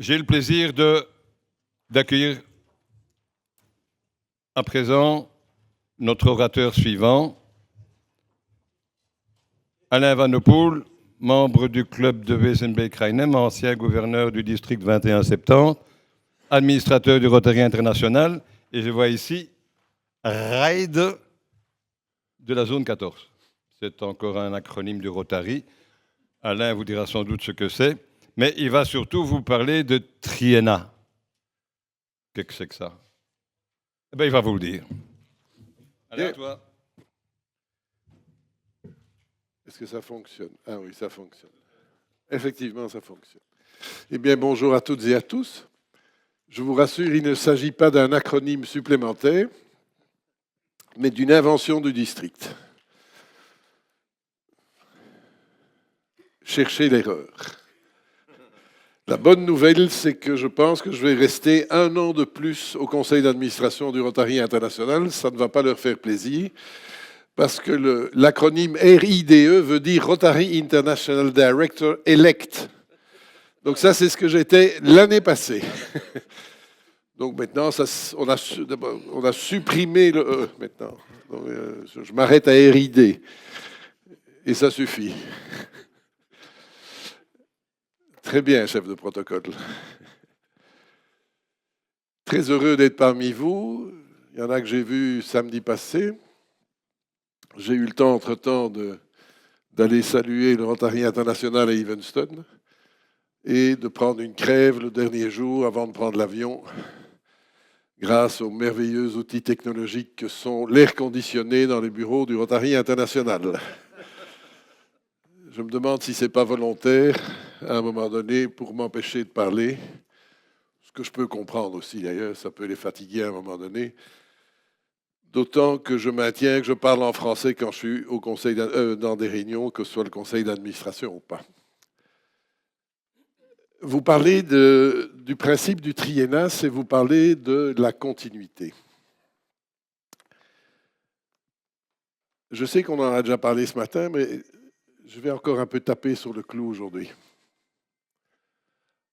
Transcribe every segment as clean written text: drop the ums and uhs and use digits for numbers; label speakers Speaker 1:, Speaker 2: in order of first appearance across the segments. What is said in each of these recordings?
Speaker 1: J'ai le plaisir d'accueillir à présent notre orateur suivant, Alain Vanopoulos, membre du club de Wezenbeek-Reinem, ancien gouverneur du district 21-70, administrateur du Rotary International, et je vois ici RAID de la zone 14. C'est encore un acronyme du Rotary. Alain vous dira sans doute ce que c'est, mais il va surtout vous parler de Triena. Qu'est-ce que c'est que ça? Eh bien, il va vous le dire. Allez, à toi.
Speaker 2: Est-ce que ça fonctionne? Ah oui, ça fonctionne. Effectivement, ça fonctionne. Eh bien, bonjour à toutes et à tous. Je vous rassure, il ne s'agit pas d'un acronyme supplémentaire, mais d'une invention du district. Cherchez l'erreur. La bonne nouvelle, c'est que je pense que je vais rester 1 an de plus au conseil d'administration du Rotary International. Ça ne va pas leur faire plaisir, parce que l'acronyme RIDE veut dire Rotary International Director Elect. Donc ça, c'est ce que j'étais l'année passée. Donc maintenant, on a supprimé le E maintenant. Donc, je m'arrête à RID. Et ça suffit. Très bien, chef de protocole. Très heureux d'être parmi vous. Il y en a que j'ai vu samedi passé. J'ai eu le temps, entre-temps, d'aller saluer le Rotary International à Evanston et de prendre une crève le dernier jour avant de prendre l'avion, grâce aux merveilleux outils technologiques que sont l'air conditionné dans les bureaux du Rotary International. Je me demande si ce n'est pas volontaire, à un moment donné, pour m'empêcher de parler. Ce que je peux comprendre aussi, d'ailleurs, ça peut les fatiguer à un moment donné. D'autant que je maintiens que je parle en français quand je suis au conseil dans des réunions, que ce soit le conseil d'administration ou pas. Vous parlez du principe du triennat, c'est vous parlez de la continuité. Je sais qu'on en a déjà parlé ce matin, mais je vais encore un peu taper sur le clou aujourd'hui.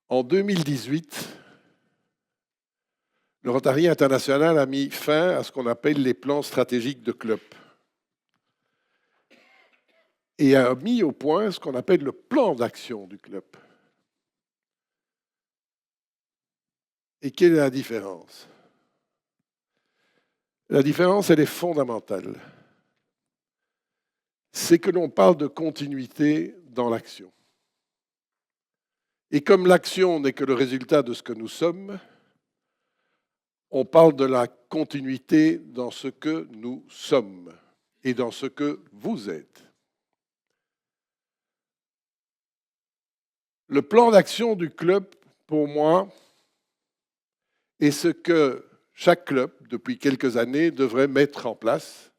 Speaker 2: En 2018, le Rotary International a mis fin à ce qu'on appelle les plans stratégiques de club et a mis au point ce qu'on appelle le plan d'action du club. Et quelle est la différence? La différence, elle est fondamentale. C'est que l'on parle de continuité dans l'action. Et comme l'action n'est que le résultat de ce que nous sommes, on parle de la continuité dans ce que nous sommes et dans ce que vous êtes. Le plan d'action du club, pour moi, est ce que chaque club, depuis quelques années, devrait mettre en place.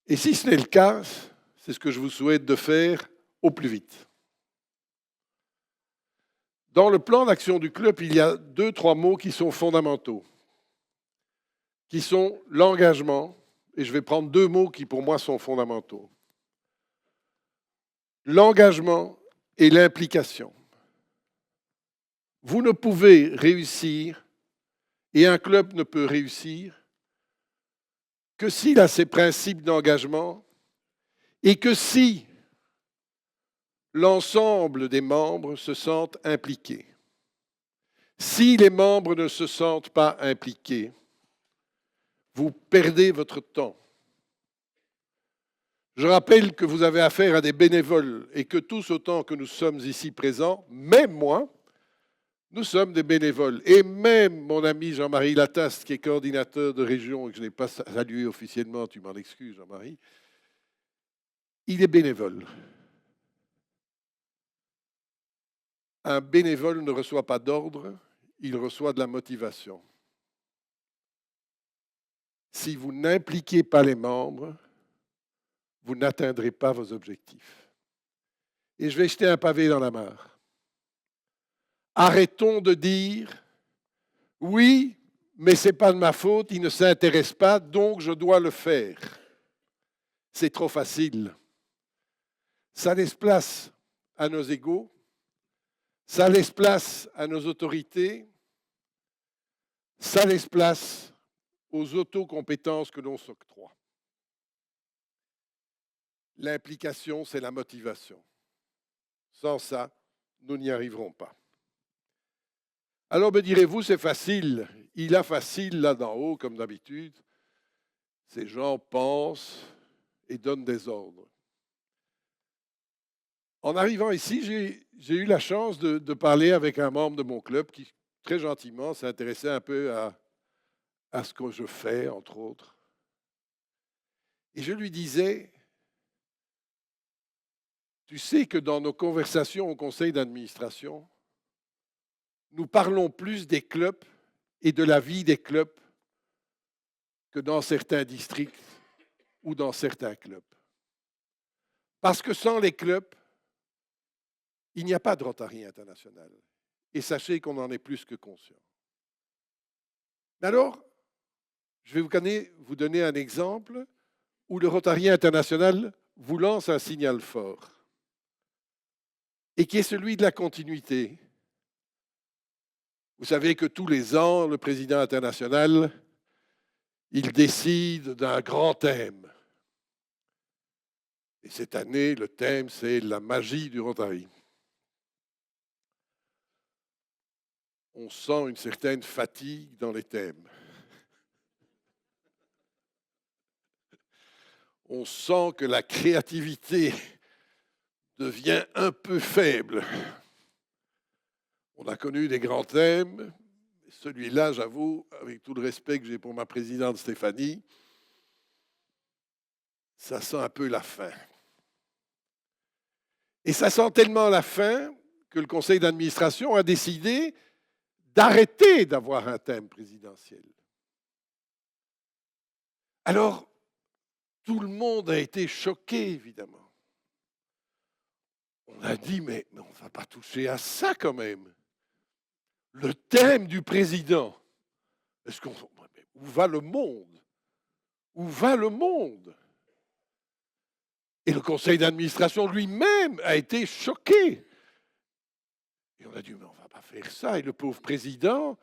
Speaker 2: Et si ce n'est le cas, c'est ce que je vous souhaite de faire au plus vite. Dans le plan d'action du club, il y a 2-3 mots qui sont fondamentaux, qui sont l'engagement, et je vais prendre 2 mots qui pour moi sont fondamentaux. L'engagement et l'implication. Vous ne pouvez réussir, et un club ne peut réussir, que s'il a ses principes d'engagement et que si l'ensemble des membres se sentent impliqués. Si les membres ne se sentent pas impliqués, vous perdez votre temps. Je rappelle que vous avez affaire à des bénévoles et que tous autant que nous sommes ici présents, même moi, nous sommes des bénévoles. Et même mon ami Jean-Marie Lataste, qui est coordinateur de région et que je n'ai pas salué officiellement, tu m'en excuses Jean-Marie, il est bénévole. Un bénévole ne reçoit pas d'ordre, il reçoit de la motivation. Si vous n'impliquez pas les membres, vous n'atteindrez pas vos objectifs. Et je vais jeter un pavé dans la mare. Arrêtons de dire « oui, mais ce n'est pas de ma faute, il ne s'intéresse pas, donc je dois le faire ». C'est trop facile. Ça laisse place à nos égos, Ça laisse place à nos autorités, ça laisse place aux autocompétences que l'on s'octroie. L'implication, c'est la motivation. Sans ça, nous n'y arriverons pas. Alors me direz-vous, c'est facile. Il a facile là d'en haut, comme d'habitude. Ces gens pensent et donnent des ordres. En arrivant ici, j'ai eu la chance de parler avec un membre de mon club qui, très gentiment, s'intéressait un peu à ce que je fais, entre autres. Et je lui disais, tu sais que dans nos conversations au conseil d'administration, nous parlons plus des clubs et de la vie des clubs que dans certains districts ou dans certains clubs. Parce que sans les clubs, il n'y a pas de Rotary International. Et sachez qu'on en est plus que conscient. Alors, je vais vous donner un exemple où le Rotary International vous lance un signal fort et qui est celui de la continuité. Vous savez que tous les ans, le président international, il décide d'un grand thème. Et cette année, le thème, c'est la magie du Rotary. On sent une certaine fatigue dans les thèmes. On sent que la créativité devient un peu faible. On a connu des grands thèmes. Celui-là, j'avoue, avec tout le respect que j'ai pour ma présidente Stéphanie, ça sent un peu la fin. Et ça sent tellement la fin que le conseil d'administration a décidé d'arrêter d'avoir un thème présidentiel. Alors, tout le monde a été choqué, évidemment. On a dit, mais on ne va pas toucher à ça quand même. Le thème du président. Où va le monde? Où va le monde? Et le conseil d'administration lui-même a été choqué. Et on a dit, mais on ne va pas faire ça. Et le pauvre président,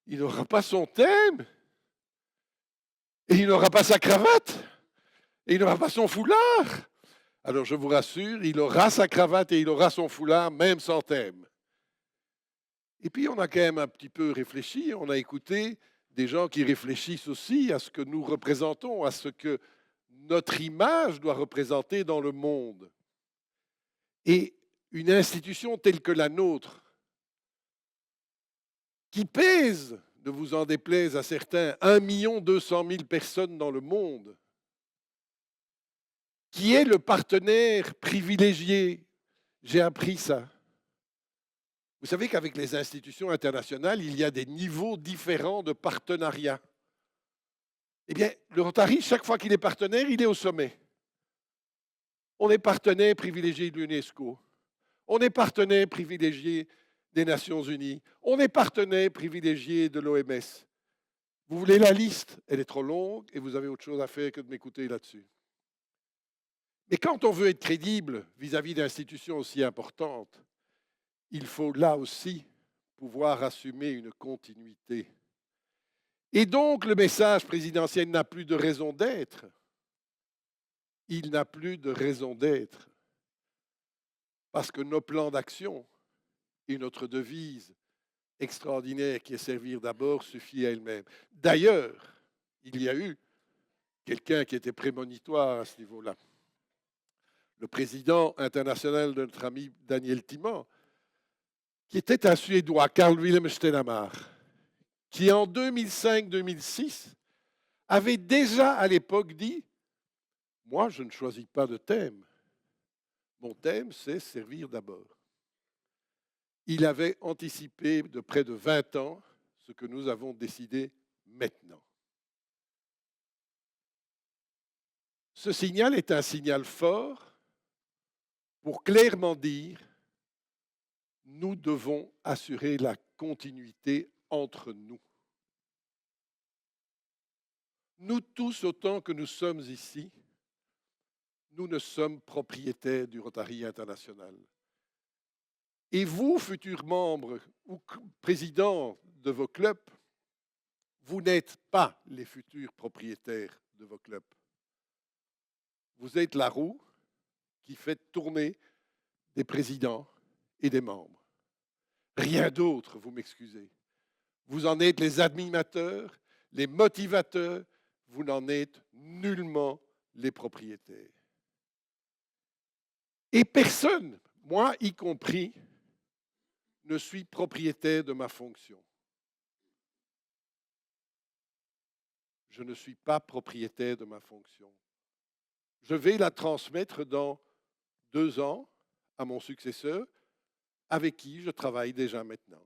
Speaker 2: il n'aura pas son thème. Et il n'aura pas sa cravate. Et il n'aura pas son foulard. Alors je vous rassure, il aura sa cravate et il aura son foulard, même sans thème. Et puis on a quand même un petit peu réfléchi, on a écouté des gens qui réfléchissent aussi à ce que nous représentons, à ce que notre image doit représenter dans le monde. Et une institution telle que la nôtre, qui pèse, ne vous en déplaise à certains, 1 200 000 personnes dans le monde, qui est le partenaire privilégié, j'ai appris ça. Vous savez qu'avec les institutions internationales, il y a des niveaux différents de partenariat. Eh bien, le Rotary, chaque fois qu'il est partenaire, il est au sommet. On est partenaire privilégié de l'UNESCO. On est partenaire privilégié des Nations Unies. On est partenaire privilégié de l'OMS. Vous voulez la liste? Elle est trop longue et vous avez autre chose à faire que de m'écouter là-dessus. Mais quand on veut être crédible vis-à-vis d'institutions aussi importantes, il faut là aussi pouvoir assumer une continuité. Et donc, le message présidentiel n'a plus de raison d'être. Il n'a plus de raison d'être. Parce que nos plans d'action et notre devise extraordinaire qui est servir d'abord suffit à elle-même. D'ailleurs, il y a eu quelqu'un qui était prémonitoire à ce niveau-là. Le président international de notre ami Daniel Timman, qui était un Suédois, Carl Wilhelm Stenhammar, qui en 2005-2006 avait déjà à l'époque dit « Moi, je ne choisis pas de thème. Mon thème, c'est servir d'abord. » Il avait anticipé de près de 20 ans ce que nous avons décidé maintenant. Ce signal est un signal fort pour clairement dire nous devons assurer la continuité entre nous. Nous tous, autant que nous sommes ici, nous ne sommes propriétaires du Rotary International. Et vous, futurs membres ou présidents de vos clubs, vous n'êtes pas les futurs propriétaires de vos clubs. Vous êtes la roue qui fait tourner des présidents et des membres. Rien d'autre, vous m'excusez. Vous en êtes les animateurs, les motivateurs, vous n'en êtes nullement les propriétaires. Et personne, moi y compris, ne suis propriétaire de ma fonction. Je ne suis pas propriétaire de ma fonction. Je vais la transmettre dans 2 ans à mon successeur, avec qui je travaille déjà maintenant.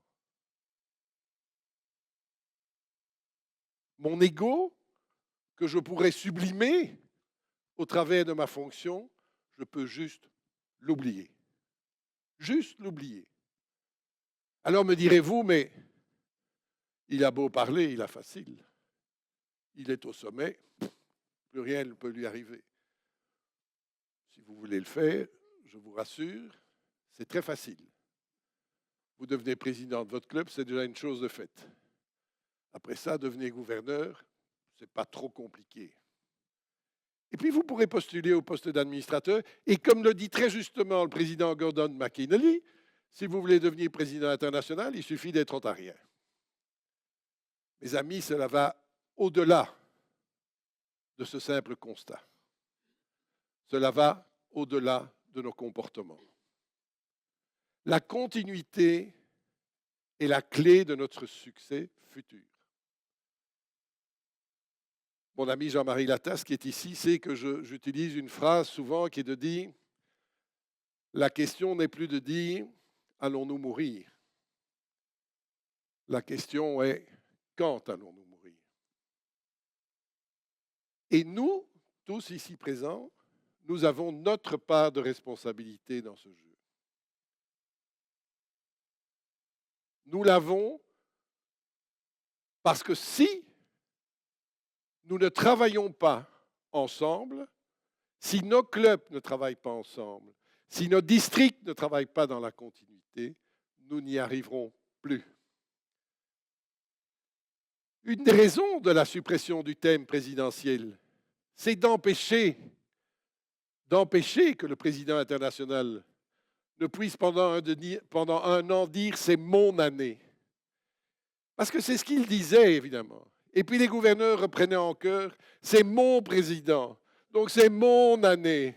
Speaker 2: Mon ego, que je pourrais sublimer au travers de ma fonction, je peux juste l'oublier. Juste l'oublier. Alors me direz-vous, mais il a beau parler, il a facile. Il est au sommet, plus rien ne peut lui arriver. Si vous voulez le faire, je vous rassure, c'est très facile. Vous devenez président de votre club, c'est déjà une chose de faite. Après ça, devenez gouverneur, ce n'est pas trop compliqué. Et puis vous pourrez postuler au poste d'administrateur, et comme le dit très justement le président Gordon McKinley, si vous voulez devenir président international, il suffit d'être ontarien. Mes amis, cela va au-delà de ce simple constat. Cela va au-delà de nos comportements. La continuité est la clé de notre succès futur. Mon ami Jean-Marie Lattasse, qui est ici, sait que j'utilise une phrase souvent qui est de dire « La question n'est plus de dire « Allons-nous mourir ?» La question est « Quand allons-nous mourir ?» Et nous, tous ici présents, nous avons notre part de responsabilité dans ce jeu. Nous l'avons parce que si nous ne travaillons pas ensemble, si nos clubs ne travaillent pas ensemble, si nos districts ne travaillent pas dans la continuité, nous n'y arriverons plus. Une des raisons de la suppression du thème présidentiel, c'est d'empêcher que le président international ne puisse pendant un an dire « c'est mon année ». Parce que c'est ce qu'il disait, évidemment. Et puis les gouverneurs reprenaient en chœur « c'est mon président, donc c'est mon année ».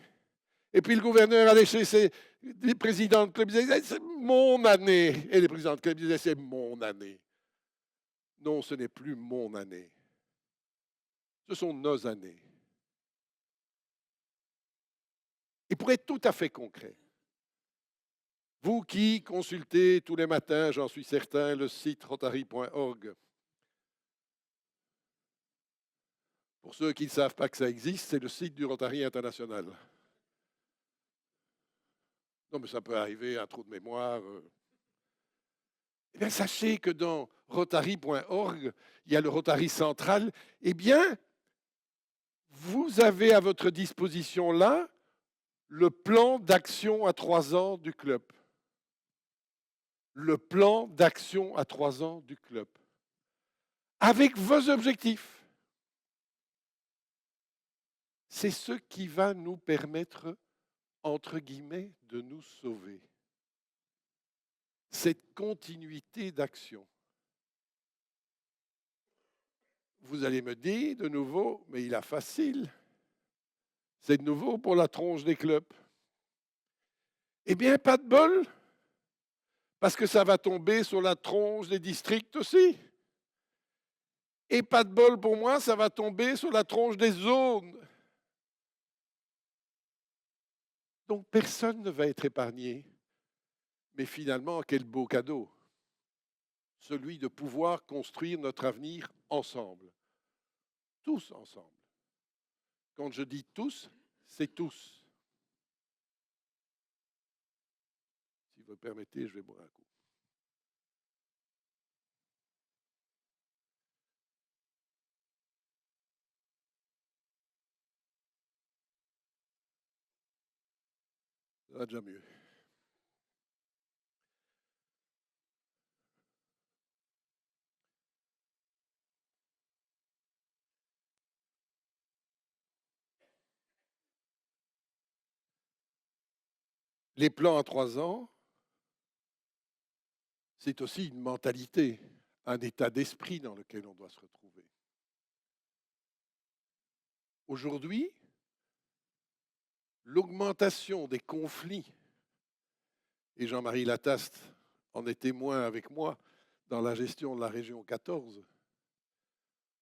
Speaker 2: Et puis le gouverneur allait chez les présidents de club disaient « c'est mon année ». Et les présidents de club disaient « c'est mon année ». Non, ce n'est plus mon année. Ce sont nos années. Et pour être tout à fait concret, vous qui consultez tous les matins, j'en suis certain, le site rotary.org, pour ceux qui ne savent pas que ça existe, c'est le site du Rotary International. Non, mais ça peut arriver, un trou de mémoire. Eh bien, sachez que dans rotary.org, il y a le Rotary central. Eh bien, vous avez à votre disposition là le plan d'action à 3 ans du club. Le plan d'action à 3 ans du club. Avec vos objectifs. C'est ce qui va nous permettre, entre guillemets, de nous sauver. Cette continuité d'action. Vous allez me dire de nouveau, mais il a facile. C'est de nouveau pour la tronche des clubs. Eh bien, pas de bol, parce que ça va tomber sur la tronche des districts aussi. Et pas de bol pour moi, ça va tomber sur la tronche des zones. Donc personne ne va être épargné. Mais finalement, quel beau cadeau. Celui de pouvoir construire notre avenir ensemble. Tous ensemble. Quand je dis tous, c'est tous. Si vous me permettez, je vais boire un coup. Ça va déjà mieux. Les plans à 3 ans, c'est aussi une mentalité, un état d'esprit dans lequel on doit se retrouver. Aujourd'hui, l'augmentation des conflits, et Jean-Marie Lataste en est témoin avec moi dans la gestion de la région 14,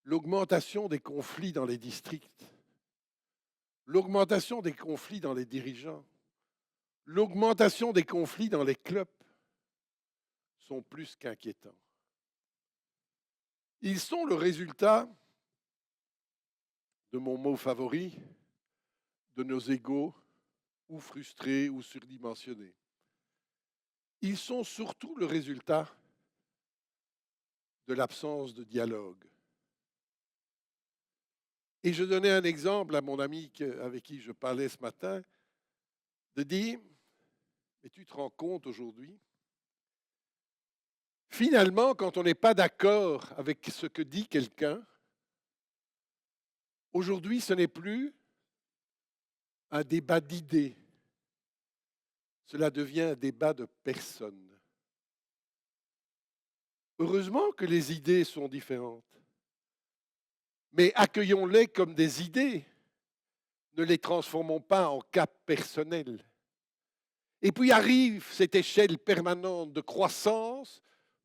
Speaker 2: l'augmentation des conflits dans les districts, l'augmentation des conflits dans les dirigeants, l'augmentation des conflits dans les clubs sont plus qu'inquiétants. Ils sont le résultat de mon mot favori, de nos égos, ou frustrés ou surdimensionnés. Ils sont surtout le résultat de l'absence de dialogue. Et je donnais un exemple à mon ami avec qui je parlais ce matin, de dire, mais tu te rends compte aujourd'hui, finalement, quand on n'est pas d'accord avec ce que dit quelqu'un, aujourd'hui, ce n'est plus un débat d'idées, cela devient un débat de personnes. Heureusement que les idées sont différentes, mais accueillons-les comme des idées, ne les transformons pas en cas personnel. Et puis arrive cette échelle permanente de croissance,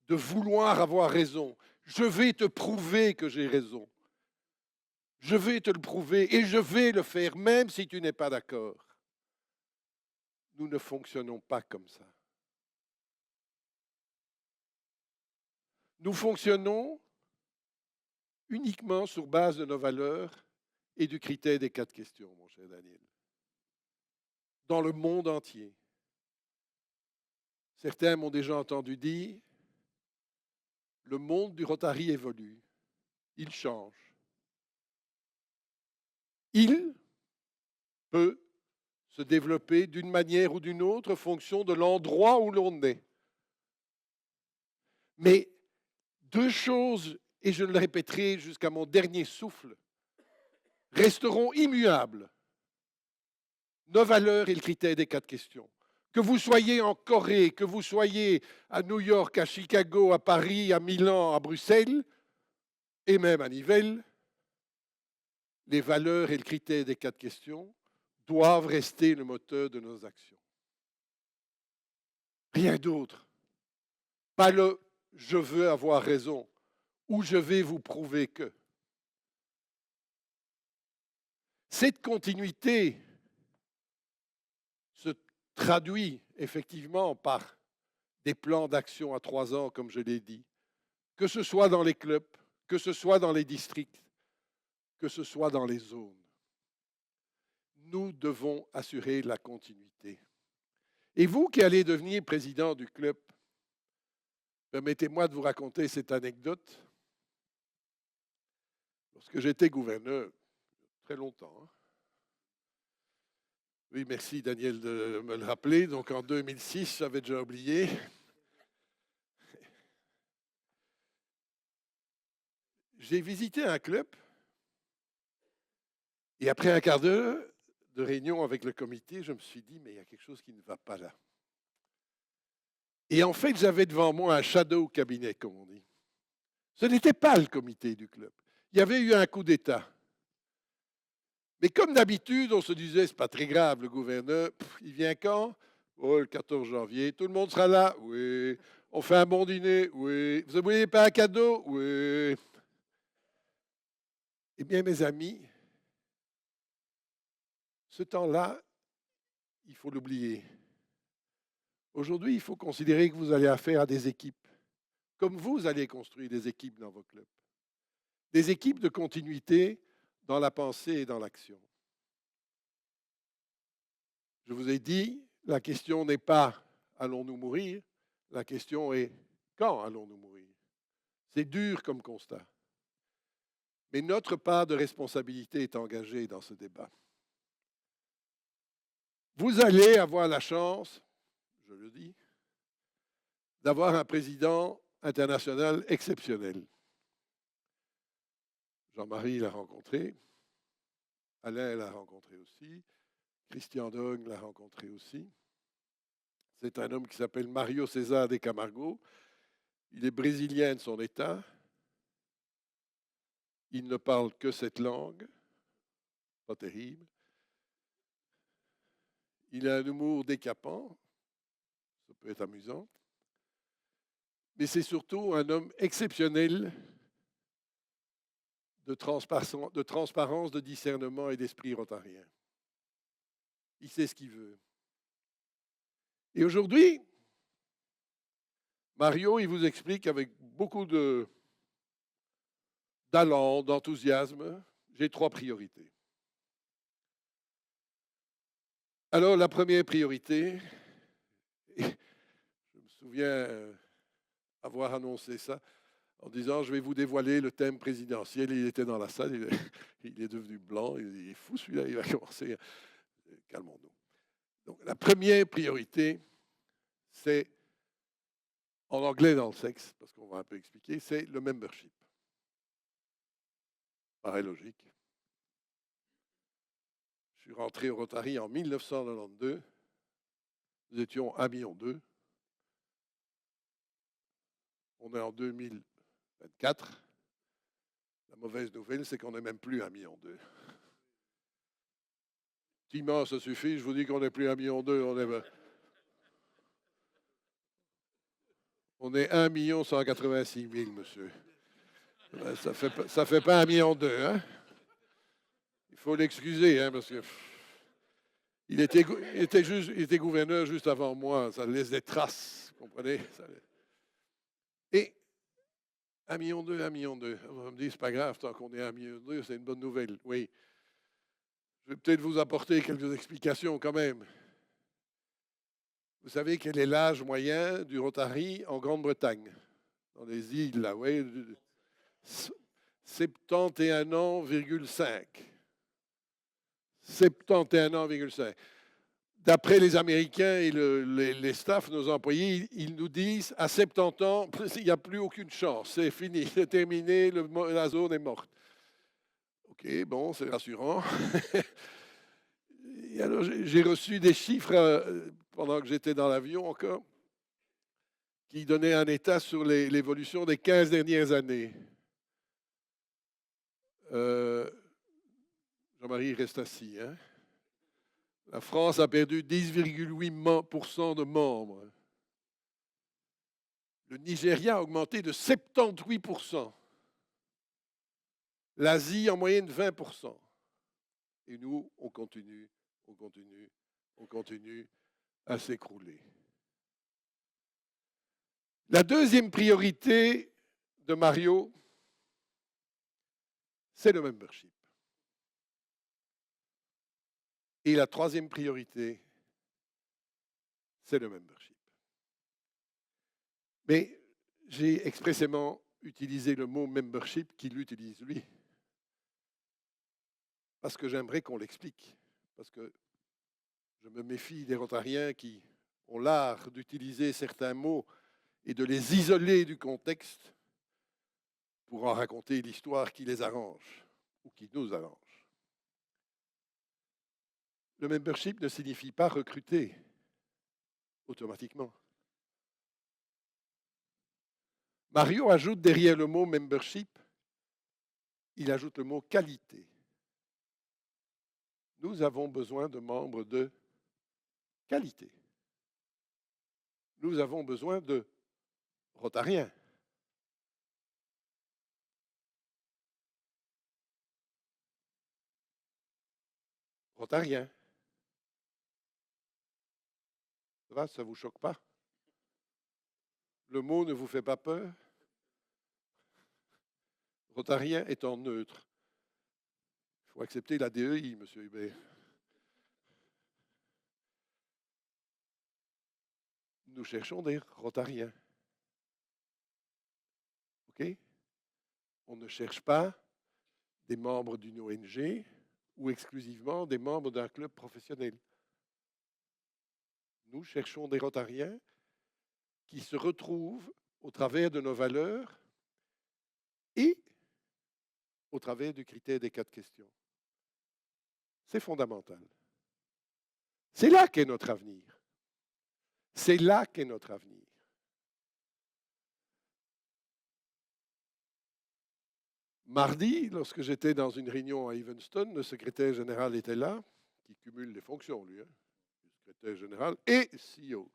Speaker 2: de vouloir avoir raison. Je vais te prouver que j'ai raison. Je vais te le prouver et je vais le faire même si tu n'es pas d'accord. Nous ne fonctionnons pas comme ça. Nous fonctionnons uniquement sur base de nos valeurs et du critère des 4 questions, mon cher Daniel. Dans le monde entier. Certains m'ont déjà entendu dire, le monde du Rotary évolue, il change. Il peut se développer d'une manière ou d'une autre en fonction de l'endroit où l'on est. Mais 2 choses, et je le répéterai jusqu'à mon dernier souffle, resteront immuables. Nos valeurs et le critère des 4 questions. Que vous soyez en Corée, que vous soyez à New York, à Chicago, à Paris, à Milan, à Bruxelles, et même à Nivelles, les valeurs et le critère des 4 questions doivent rester le moteur de nos actions. Rien d'autre. Pas le « je veux avoir raison » ou « je vais vous prouver que ». Cette continuité se traduit effectivement par des plans d'action à 3 ans, comme je l'ai dit, que ce soit dans les clubs, que ce soit dans les districts, que ce soit dans les zones. Nous devons assurer la continuité. Et vous qui allez devenir président du club, permettez-moi de vous raconter cette anecdote. Lorsque j'étais gouverneur, très longtemps, hein. Oui, merci Daniel de me le rappeler. Donc en 2006, j'avais déjà oublié. J'ai visité un club et après un quart d'heure de réunion avec le comité, je me suis dit, mais il y a quelque chose qui ne va pas là. Et en fait, j'avais devant moi un shadow cabinet, comme on dit. Ce n'était pas le comité du club. Il y avait eu un coup d'État. Mais comme d'habitude, on se disait, c'est pas très grave, le gouverneur, il vient quand? Oh, le 14 janvier. Tout le monde sera là? Oui. On fait un bon dîner? Oui. Vous n'oubliez pas un cadeau? Oui. Eh bien, mes amis, ce temps-là, il faut l'oublier. Aujourd'hui, il faut considérer que vous allez affaire à des équipes, comme vous allez construire des équipes dans vos clubs. Des équipes de continuité dans la pensée et dans l'action. Je vous ai dit, la question n'est pas allons-nous mourir, la question est quand allons-nous mourir? C'est dur comme constat. Mais notre part de responsabilité est engagée dans ce débat. Vous allez avoir la chance, je le dis, d'avoir un président international exceptionnel. Jean-Marie l'a rencontré, Alain l'a rencontré aussi, Christian Dogne l'a rencontré aussi. C'est un homme qui s'appelle Mario César de Camargo. Il est brésilien de son état. Il ne parle que cette langue. Pas terrible. Il a un humour décapant. Ça peut être amusant. Mais c'est surtout un homme exceptionnel de transparence, de discernement et d'esprit rotarien. Il sait ce qu'il veut. Et aujourd'hui, Mario, il vous explique avec beaucoup d'allant, d'enthousiasme, j'ai 3 priorités. Alors, la première priorité, je me souviens avoir annoncé ça en disant, je vais vous dévoiler le thème présidentiel. Il était dans la salle, il est devenu blanc, il est fou celui-là, il va commencer. Calmons-nous. Donc, la première priorité, c'est, en anglais dans le sexe, parce qu'on va un peu expliquer, c'est le membership. Paraît logique. Je suis rentré au Rotary en 1992. Nous étions 1,2 million. On est en 2024. La mauvaise nouvelle, c'est qu'on n'est même plus 1,2 million. Timon, ça suffit, je vous dis qu'on n'est plus 1,2 million. On est 1 186 000, monsieur. Ça fait pas 1,2 million, hein? Il faut l'excuser, hein, parce que il était gouverneur juste avant moi. Ça laisse des traces, vous comprenez? Et 1,2 million, 1,2 million. On me dit, c'est pas grave, tant qu'on est 1,2 million, c'est une bonne nouvelle. Oui. Je vais peut-être vous apporter quelques explications quand même. Vous savez quel est l'âge moyen du Rotary en Grande-Bretagne? Dans les îles, là, oui. 71 ans,5. 71 ans,5. D'après les Américains et les staffs, nos employés, ils nous disent à 70 ans, il n'y a plus aucune chance, c'est fini, c'est terminé, la zone est morte. OK, bon, c'est rassurant. Et alors, j'ai reçu des chiffres pendant que j'étais dans l'avion encore, qui donnaient un état sur l'évolution des 15 dernières années. Jean-Marie reste assis, hein? La France a perdu 10,8% de membres. Le Nigeria a augmenté de 78%. L'Asie en moyenne 20%. Et nous, on continue à s'écrouler. La deuxième priorité de Mario, c'est le membership. Et la troisième priorité, c'est le membership. Mais j'ai expressément utilisé le mot membership qu'il utilise lui. Parce que j'aimerais qu'on l'explique. Parce que je me méfie des Rotariens qui ont l'art d'utiliser certains mots et de les isoler du contexte pour en raconter l'histoire qui les arrange ou qui nous arrange. Le membership ne signifie pas recruter automatiquement. Mario ajoute derrière le mot membership, il ajoute le mot qualité. Nous avons besoin de membres de qualité. Nous avons besoin de Rotariens. Rotariens. Ça va, ça ne vous choque pas? Le mot ne vous fait pas peur? Rotarien étant neutre. Il faut accepter la DEI, M. Hubert. Nous cherchons des Rotariens. OK? On ne cherche pas des membres d'une ONG ou exclusivement des membres d'un club professionnel. Nous cherchons des Rotariens qui se retrouvent au travers de nos valeurs et au travers du critère des 4 questions. C'est fondamental. C'est là qu'est notre avenir. C'est là qu'est notre avenir. Mardi, lorsque j'étais dans une réunion à Evanston, le secrétaire général était là, qui cumule les fonctions, lui, hein, le secrétaire général et CEO.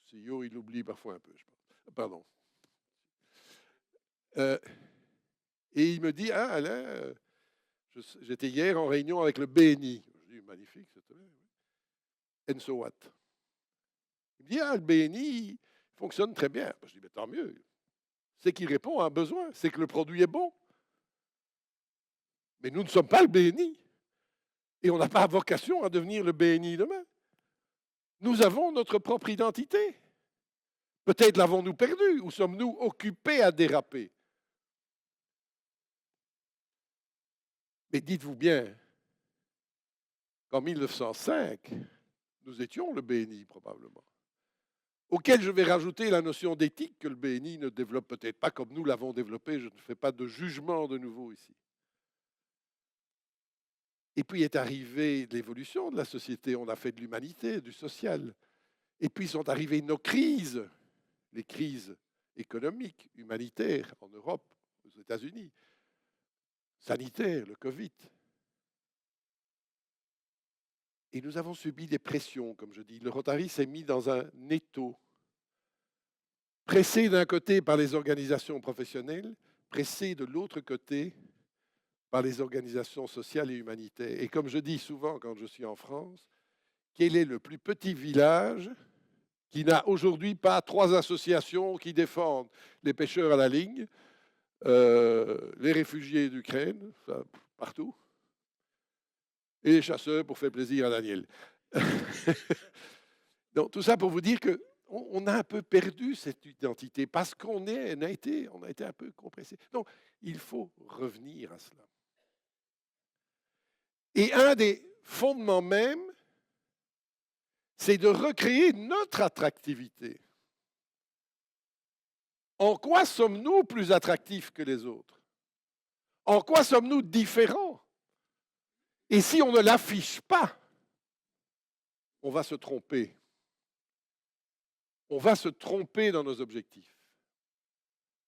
Speaker 2: CEO, il oublie parfois un peu, je pense. Pardon. Et il me dit, ah, Alain, j'étais hier en réunion avec le BNI. Je dis, magnifique, c'était bien. And so what? Il me dit, ah, le BNI fonctionne très bien. Je dis, mais tant mieux. C'est qu'il répond à un besoin, c'est que le produit est bon. Mais nous ne sommes pas le BNI. Et on n'a pas vocation à devenir le BNI demain. Nous avons notre propre identité. Peut-être l'avons-nous perdue, ou sommes-nous occupés à déraper? Mais dites-vous bien qu'en 1905, nous étions le BNI probablement, auquel je vais rajouter la notion d'éthique que le BNI ne développe peut-être pas comme nous l'avons développé. Je ne fais pas de jugement de nouveau ici. Et puis est arrivée l'évolution de la société. On a fait de l'humanité, du social. Et puis sont arrivées nos crises, les crises économiques, humanitaires en Europe, aux États-Unis, sanitaires, le Covid. Et nous avons subi des pressions, comme je dis. Le Rotary s'est mis dans un étau, pressé d'un côté par les organisations professionnelles, pressé de l'autre côté par les organisations sociales et humanitaires. Et comme je dis souvent quand je suis en France, quel est le plus petit village qui n'a aujourd'hui pas 3 associations qui défendent les pêcheurs à la ligne, les réfugiés d'Ukraine, partout, et les chasseurs pour faire plaisir à Daniel. Donc, tout ça pour vous dire qu'on a un peu perdu cette identité parce qu'on a été un peu compressé. Donc, il faut revenir à cela. Et un des fondements même, c'est de recréer notre attractivité. En quoi sommes-nous plus attractifs que les autres? En quoi sommes-nous différents? Et si on ne l'affiche pas, on va se tromper. On va se tromper dans nos objectifs.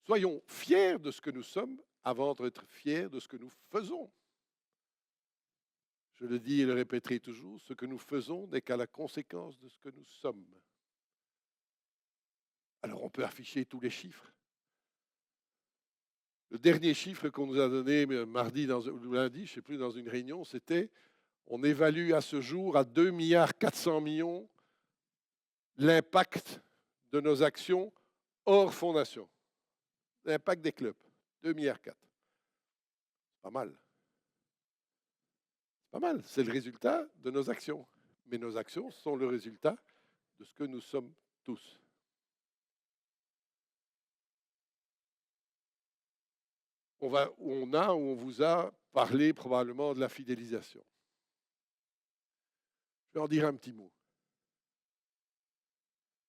Speaker 2: Soyons fiers de ce que nous sommes avant d'être fiers de ce que nous faisons. Je le dis et le répéterai toujours, ce que nous faisons n'est qu'à la conséquence de ce que nous sommes. Alors on peut afficher tous les chiffres. Le dernier chiffre qu'on nous a donné mardi ou lundi, je ne sais plus, dans une réunion, c'était on évalue à ce jour à 2,4 milliards l'impact de nos actions hors fondation. L'impact des clubs, 2,4 milliards. C'est pas mal. C'est pas mal. C'est le résultat de nos actions. Mais nos actions sont le résultat de ce que nous sommes tous. On vous a parlé probablement de la fidélisation. Je vais en dire un petit mot.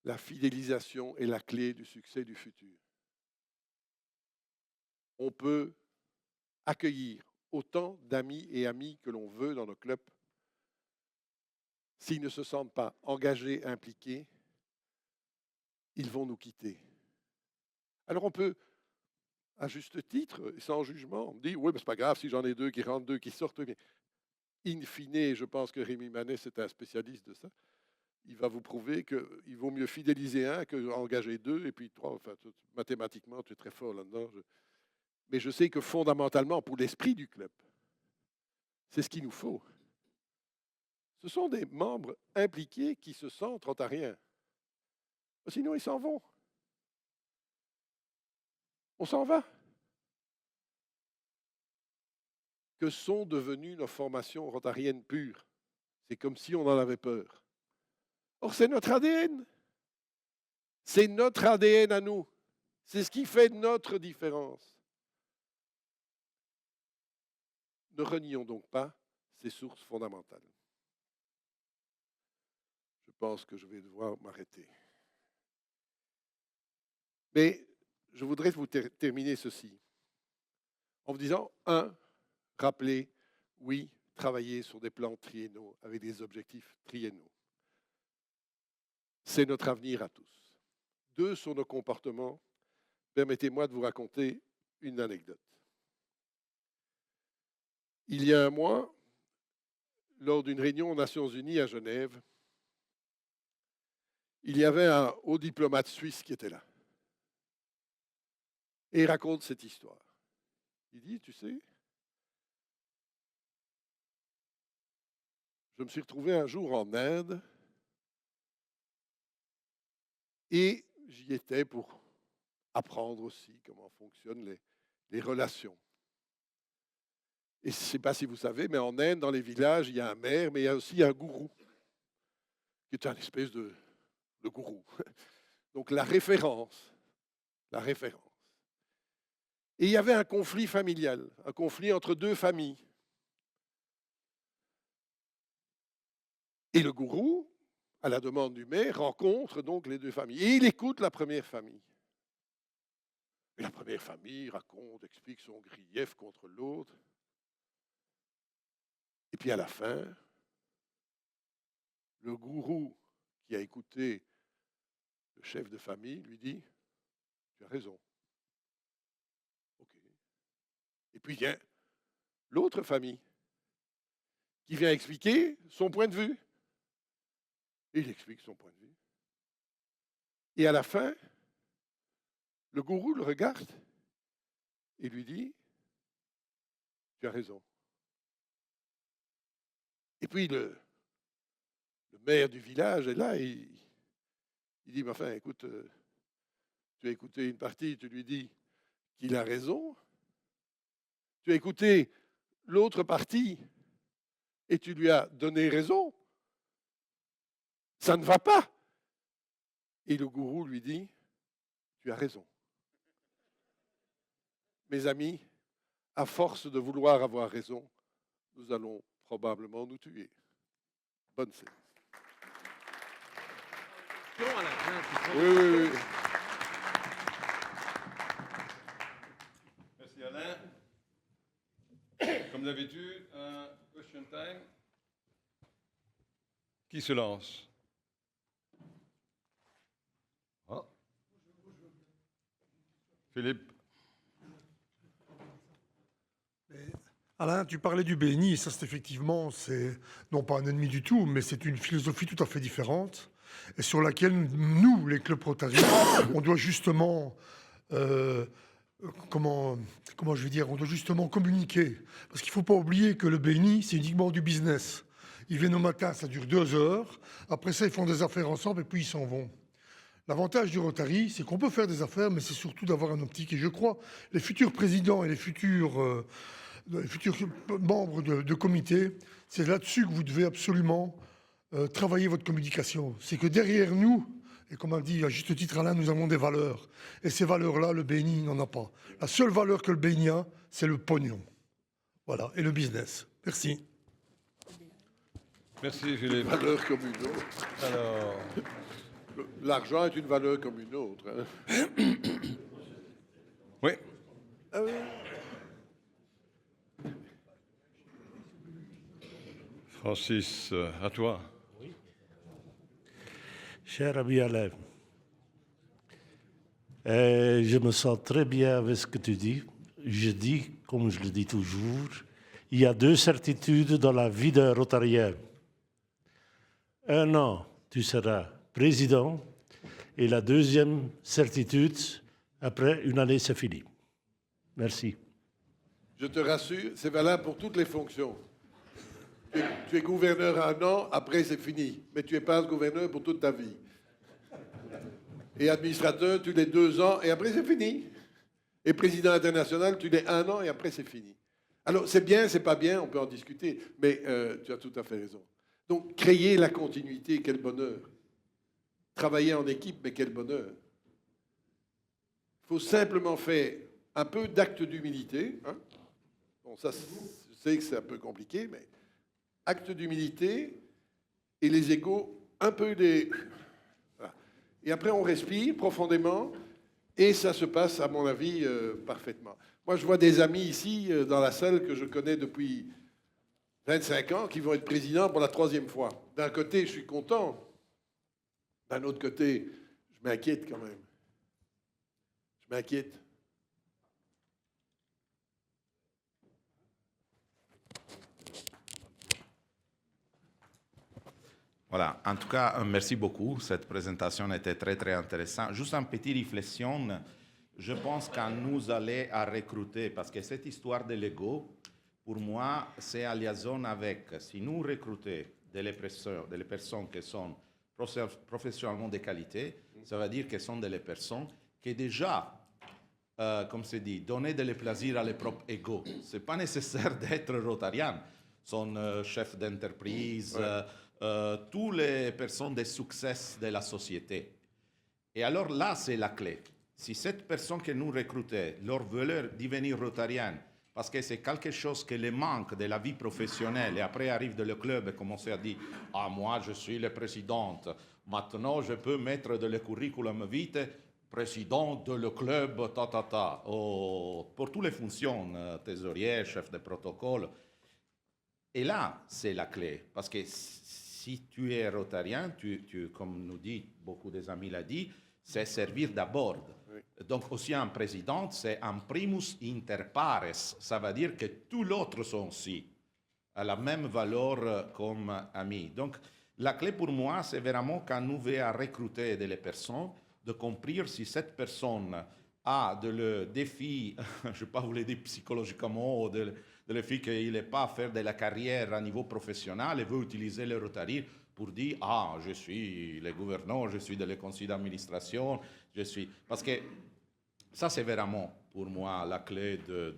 Speaker 2: La fidélisation est la clé du succès du futur. On peut accueillir autant d'amis et amis que l'on veut dans nos clubs. S'ils ne se sentent pas engagés, impliqués, ils vont nous quitter. Alors on peut, à juste titre, sans jugement, on dit, oui, mais c'est pas grave si j'en ai 2 qui rentrent, 2 qui sortent. Mais in fine, je pense que Rémi Manès est un spécialiste de ça. Il va vous prouver qu'il vaut mieux fidéliser un que engager 2 et puis 3. Enfin, mathématiquement, tu es très fort là-dedans. Mais je sais que fondamentalement, pour l'esprit du club, c'est ce qu'il nous faut. Ce sont des membres impliqués qui se sentent rotariens. Sinon, ils s'en vont. On s'en va. Que sont devenues nos formations rotariennes pures? C'est comme si on en avait peur. Or, c'est notre ADN. C'est notre ADN à nous. C'est ce qui fait notre différence. Ne renions donc pas ces sources fondamentales. Je pense que je vais devoir m'arrêter. Mais je voudrais vous terminer ceci en vous disant, rappelez, oui, travailler sur des plans triennaux avec des objectifs triennaux. C'est notre avenir à tous. 2, sur nos comportements, permettez-moi de vous raconter une anecdote. Il y a un mois, lors d'une réunion aux Nations Unies à Genève, il y avait un haut diplomate suisse qui était là. Et il raconte cette histoire. Il dit, tu sais, je me suis retrouvé un jour en Inde et j'y étais pour apprendre aussi comment fonctionnent les relations. Et je ne sais pas si vous savez, mais en Inde, dans les villages, il y a un maire, mais il y a aussi un gourou, qui est un espèce de gourou. Donc la référence. Et il y avait un conflit familial, un conflit entre 2 familles. Et le gourou, à la demande du maire, rencontre donc les 2 familles. Et il écoute la première famille. Et la première famille raconte, explique son grief contre l'autre. Et puis à la fin, le gourou qui a écouté le chef de famille lui dit, tu as raison. OK. Et puis vient l'autre famille qui vient expliquer son point de vue. Et il explique son point de vue. Et à la fin, le gourou le regarde et lui dit, tu as raison. Et puis le maire du village est là et il dit, mais enfin, écoute, tu as écouté une partie, tu lui dis qu'il a raison. Tu as écouté l'autre partie et tu lui as donné raison. Ça ne va pas. Et le gourou lui dit, tu as raison. Mes amis, à force de vouloir avoir raison, nous allons probablement nous tuer. Bonne séance. Oui.
Speaker 1: Merci Alain. Comme d'habitude, un question time. Qui se lance? Ah. Philippe.
Speaker 3: Alain, tu parlais du BNI, et ça c'est effectivement, c'est non pas un ennemi du tout, mais c'est une philosophie tout à fait différente, et sur laquelle nous, les clubs Rotary, on doit justement, comment je vais dire, on doit justement communiquer. Parce qu'il ne faut pas oublier que le BNI, c'est uniquement du business. Ils viennent au matin, ça dure 2 heures, après ça ils font des affaires ensemble et puis ils s'en vont. L'avantage du Rotary, c'est qu'on peut faire des affaires, mais c'est surtout d'avoir un optique. Et je crois, les futurs présidents et les futurs membres de comité, c'est là-dessus que vous devez absolument travailler votre communication. C'est que derrière nous, et comme a dit à juste titre Alain, nous avons des valeurs. Et ces valeurs-là, le BNI n'en a pas. La seule valeur que le BNI a, c'est le pognon. Voilà, et le business. Merci.
Speaker 1: Merci Philippe.
Speaker 2: Une valeur comme une autre.
Speaker 1: Alors,
Speaker 2: L'argent est une valeur comme une autre. Hein.
Speaker 1: oui. Francis, à toi.
Speaker 4: Cher ami Alain, je me sens très bien avec ce que tu dis. Je dis, comme je le dis toujours, il y a 2 certitudes dans la vie d'un rotarien. 1 an, tu seras président, et la deuxième certitude, après 1 année, c'est fini. Merci.
Speaker 2: Je te rassure, c'est valable pour toutes les fonctions. Tu es gouverneur 1 an, après c'est fini. Mais tu n'es pas gouverneur pour toute ta vie. Et administrateur, tu l'es 2 ans, et après c'est fini. Et président international, tu l'es 1 an, et après c'est fini. Alors c'est bien, c'est pas bien, on peut en discuter, mais tu as tout à fait raison. Donc créer la continuité, quel bonheur. Travailler en équipe, mais quel bonheur. Il faut simplement faire un peu d'acte d'humilité. Hein. Bon, ça, je sais que c'est un peu compliqué, mais acte d'humilité et les égos, un peu des... Voilà. Et après, on respire profondément et ça se passe, à mon avis, parfaitement. Moi, je vois des amis ici, dans la salle, que je connais depuis 25 ans qui vont être présidents pour la 3e fois. D'un côté, je suis content. D'un autre côté, je m'inquiète quand même. Je m'inquiète.
Speaker 5: Voilà, en tout cas, merci beaucoup. Cette présentation était très, très intéressante. Juste une petite réflexion. Je pense qu'on nous allait à recruter, parce que cette histoire de l'ego, pour moi, c'est en liaison avec, si nous recrutons des personnes qui sont professionnellement de qualité, ça veut dire que ce sont des personnes qui déjà, comme c'est dit, donnent des plaisirs à leur propre ego. Ce n'est pas nécessaire d'être rotarian. Sont chefs d'entreprise, toutes les personnes de succès de la société. Et alors là, c'est la clé. Si cette personne que nous recrutons leur veut devenir rotarienne, parce que c'est quelque chose qui les manque de la vie professionnelle, et après arrive dans le club et commence à dire « Ah, moi, je suis le présidente, maintenant je peux mettre dans le curriculum vitae président de le club, ta, ta, ta. » Pour toutes les fonctions, trésorier, chef de protocole. Et là, c'est la clé, parce que si tu es rotarien, comme nous dit, beaucoup des amis l'ont dit, c'est servir d'abord. Oui. Donc aussi un président, c'est un primus inter pares, ça veut dire que tous les autres sont aussi à la même valeur comme amis. Donc la clé pour moi, c'est vraiment quand nous voulons recruter des personnes, de comprendre si cette personne a des défis, je ne sais pas vous le dire psychologiquement, des défis qu'il n'est pas à faire de la carrière à niveau professionnel et veut utiliser le Rotary pour dire « Ah, je suis le gouverneur, je suis dans le conseil d'administration, je suis... » Parce que ça, c'est vraiment, pour moi, la clé de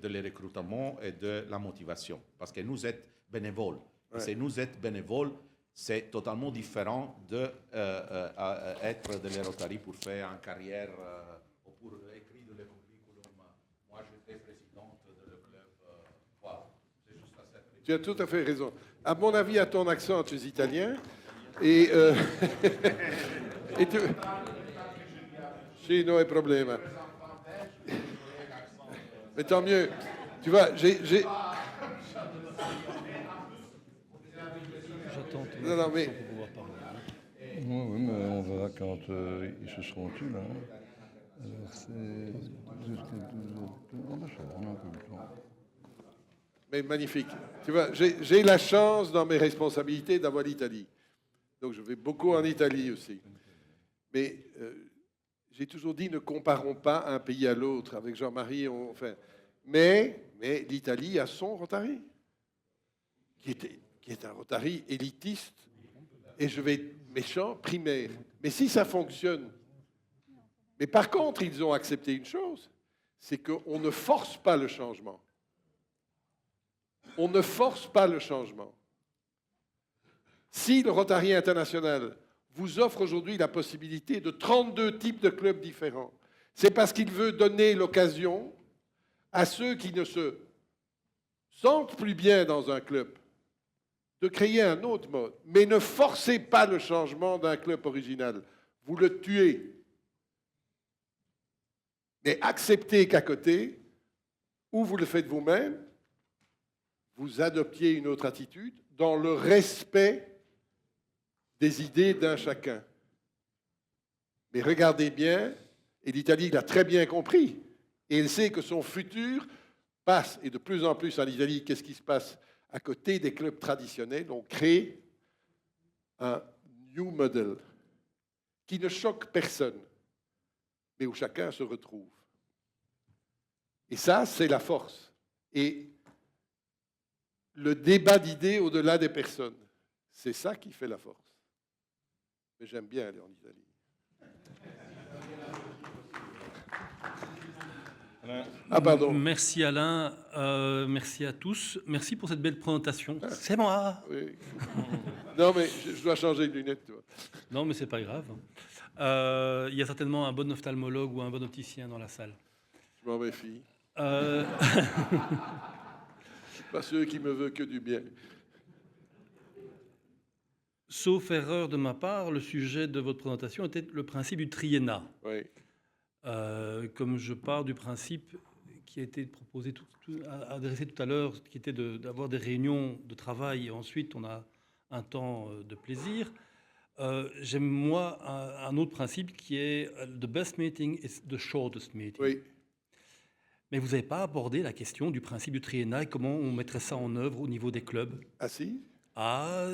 Speaker 5: le recrutement et de la motivation. Parce que nous sommes bénévoles. Ouais. Si nous sommes bénévoles, c'est totalement différent d'être de le Rotary pour faire une carrière ou pour écrire le curriculum. Moi, j'étais présidente de le club. Voilà. C'est juste à cette...
Speaker 2: Tu as tout à fait raison. À mon avis, à ton accent, tu es italien. Et, et tu... Sì, non è problema. Mais tant mieux. Tu vois, j'ai...
Speaker 6: Non, non, mais... Oui, mais on verra quand ils se seront tus, là. Alors, c'est...
Speaker 2: Mais magnifique. Tu vois, j'ai la chance dans mes responsabilités d'avoir l'Italie. Donc, je vais beaucoup en Italie aussi. Mais j'ai toujours dit, ne comparons pas un pays à l'autre. Avec Jean-Marie, enfin... Mais l'Italie a son Rotary, qui est un Rotary élitiste, et je vais être méchant, primaire. Mais si ça fonctionne... Mais par contre, ils ont accepté une chose, c'est qu'on ne force pas le changement. On ne force pas le changement. Si le Rotary International vous offre aujourd'hui la possibilité de 32 types de clubs différents, c'est parce qu'il veut donner l'occasion à ceux qui ne se sentent plus bien dans un club de créer un autre mode. Mais ne forcez pas le changement d'un club original. Vous le tuez. Mais acceptez qu'à côté, ou vous le faites vous-même, vous adoptiez une autre attitude dans le respect des idées d'un chacun. Mais regardez bien, et l'Italie l'a très bien compris, et elle sait que son futur passe, et de plus en plus en Italie, qu'est-ce qui se passe? À côté des clubs traditionnels, on crée un new model qui ne choque personne, mais où chacun se retrouve. Et ça, c'est la force. Et le débat d'idées au-delà des personnes, c'est ça qui fait la force. Mais j'aime bien aller en Italie. Ah, pardon.
Speaker 7: Merci Alain, merci à tous. Merci pour cette belle présentation. C'est moi.
Speaker 2: Oui. Non, mais je dois changer de lunettes. Tu vois.
Speaker 7: Non, mais c'est pas grave. Il y a certainement un bon ophtalmologue ou un bon opticien dans la salle.
Speaker 2: Je m'en méfie. Pas ceux qui me veulent que du bien.
Speaker 7: Sauf erreur de ma part, le sujet de votre présentation était le principe du triennat.
Speaker 2: Oui.
Speaker 7: Comme je pars du principe qui a été proposé, adressé tout à l'heure, qui était d'avoir des réunions de travail et ensuite on a un temps de plaisir. J'aime, moi, un autre principe qui est the best meeting is the shortest meeting.
Speaker 2: Oui.
Speaker 7: Mais vous n'avez pas abordé la question du principe du triennal, comment on mettrait ça en œuvre au niveau des clubs.
Speaker 2: Ah si?
Speaker 7: Ah,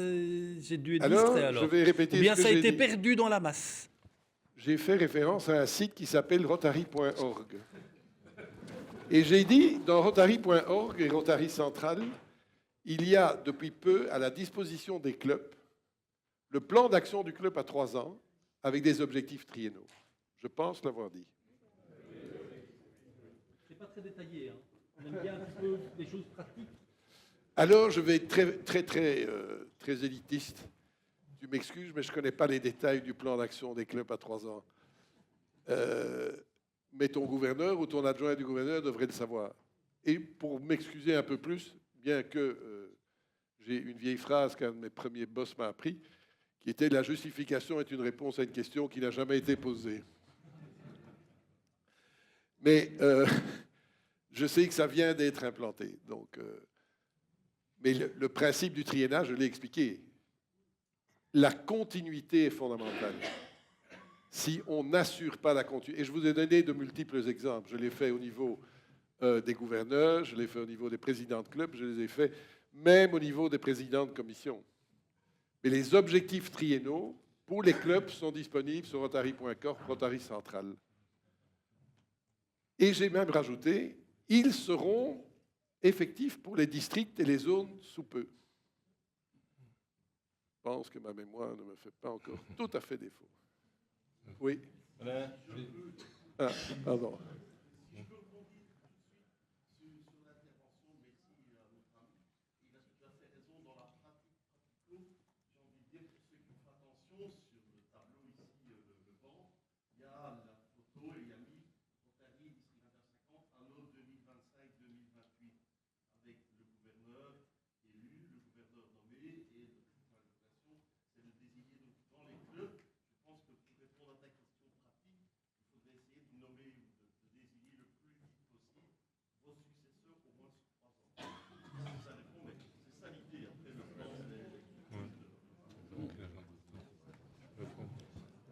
Speaker 7: j'ai dû être
Speaker 2: Alors,
Speaker 7: distrait alors.
Speaker 2: je vais répéter
Speaker 7: Ou bien
Speaker 2: ce que
Speaker 7: ça a
Speaker 2: j'ai
Speaker 7: été
Speaker 2: dit.
Speaker 7: perdu dans la masse.
Speaker 2: J'ai fait référence à un site qui s'appelle rotary.org. Et j'ai dit, dans rotary.org et Rotary Central, il y a depuis peu à la disposition des clubs le plan d'action du club à 3 ans avec des objectifs triennaux. Je pense l'avoir dit.
Speaker 7: C'est pas très détaillé. Hein. On aime bien un petit peu des choses pratiques.
Speaker 2: Alors, je vais être très élitiste. Tu m'excuses, mais je ne connais pas les détails du plan d'action des clubs à 3 ans. Mais ton gouverneur ou ton adjoint du gouverneur devrait le savoir. Et pour m'excuser un peu plus, bien que j'ai une vieille phrase qu'un de mes premiers boss m'a appris, qui était « La justification est une réponse à une question qui n'a jamais été posée ». Mais je sais que ça vient d'être implanté. Donc, mais le principe du triennat, je l'ai expliqué. La continuité est fondamentale. Si on n'assure pas la continuité, et je vous ai donné de multiples exemples, je l'ai fait au niveau des gouverneurs, je l'ai fait au niveau des présidents de clubs, je les ai fait même au niveau des présidents de commission. Mais les objectifs triennaux pour les clubs sont disponibles sur Rotary.org, Rotary Central. Et j'ai même rajouté, ils seront effectifs pour les districts et les zones sous peu. Je pense que ma mémoire ne me fait pas encore tout à fait défaut. Oui. Ah, pardon.